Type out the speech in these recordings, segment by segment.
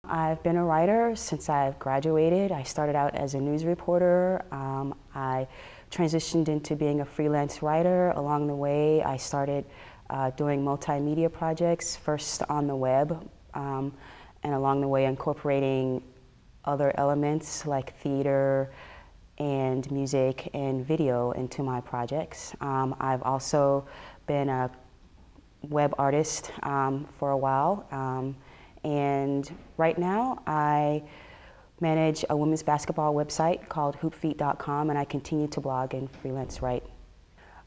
I've been a writer since I've graduated. I started out as a news reporter. I transitioned into being a freelance writer. Along the way, I started doing multimedia projects, first on the web, and along the way incorporating other elements like theater and music and video into my projects. I've also been a web artist for a while. And right now, I manage a women's basketball website called hoopfeed.com, and I continue to blog and freelance write.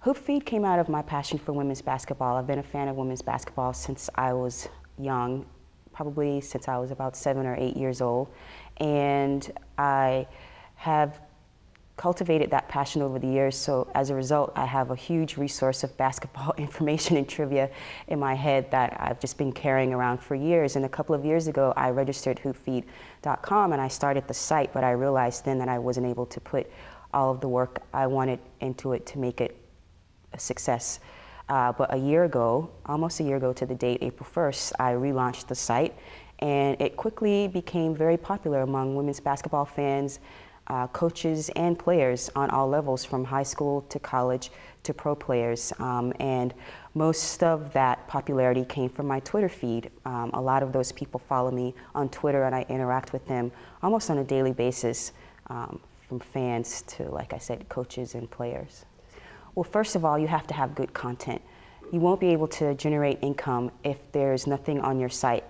Hoopfeed came out of my passion for women's basketball. I've been a fan of women's basketball since I was young, probably since I was about 7 or 8 years old. And I have cultivated that passion over the years, so as a result, I have a huge resource of basketball information and trivia in my head that I've just been carrying around for years. And a couple of years ago, I registered hoopfeed.com and I started the site, but I realized then that I wasn't able to put all of the work I wanted into it to make it a success. But a year ago, almost a year ago to the date, April 1st, I relaunched the site, and it quickly became very popular among women's basketball fans, coaches and players on all levels, from high school to college to pro players. And most of that popularity came from my Twitter feed. A lot of those people follow me on Twitter, and I interact with them almost on a daily basis, from fans to, like I said, coaches and players. Well, first of all, you have to have good content. You won't be able to generate income if there's nothing on your site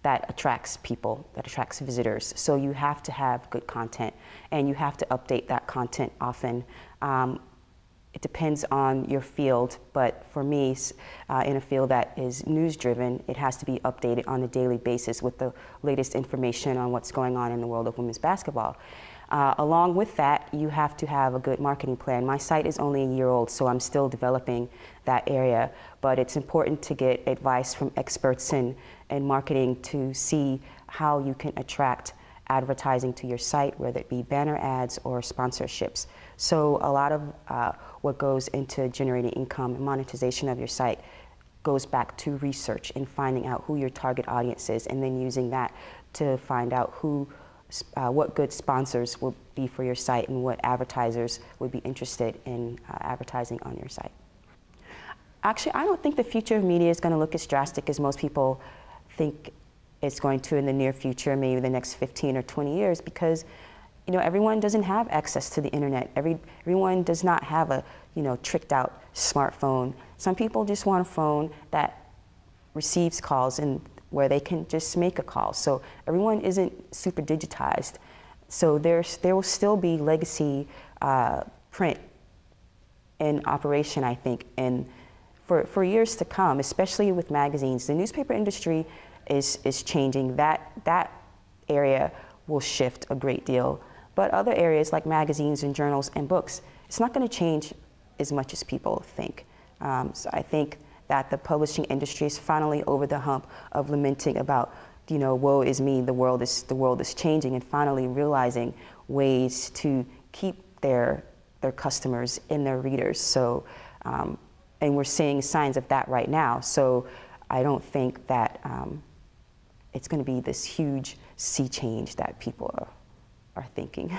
that attracts people, that attracts visitors. So you have to have good content, and you have to update that content often. It depends on your field, but for me, in a field that is news-driven, it has to be updated on a daily basis with the latest information on what's going on in the world of women's basketball. Along with that, you have to have a good marketing plan. My site is only a year old, so I'm still developing that area, but it's important to get advice from experts in marketing to see how you can attract advertising to your site, whether it be banner ads or sponsorships. So a lot of what goes into generating income and monetization of your site goes back to research and finding out who your target audience is, and then using that to find out what good sponsors will be for your site and what advertisers would be interested in advertising on your site. Actually, I don't think the future of media is going to look as drastic as most people think it's going to in the near future, maybe the next 15 or 20 years, because everyone doesn't have access to the internet. Everyone does not have a tricked out smartphone. Some people just want a phone that receives calls and where they can just make a call. So everyone isn't super digitized. So there will still be legacy print in operation, I think, and for years to come, especially with magazines. The newspaper industry is changing. That area will shift a great deal. But other areas like magazines and journals and books, it's not going to change as much as people think. So I think that the publishing industry is finally over the hump of lamenting about, woe is me, the world is changing, and finally realizing ways to keep their customers and their readers. So, and we're seeing signs of that right now. So I don't think that it's going to be this huge sea change that people are thinking.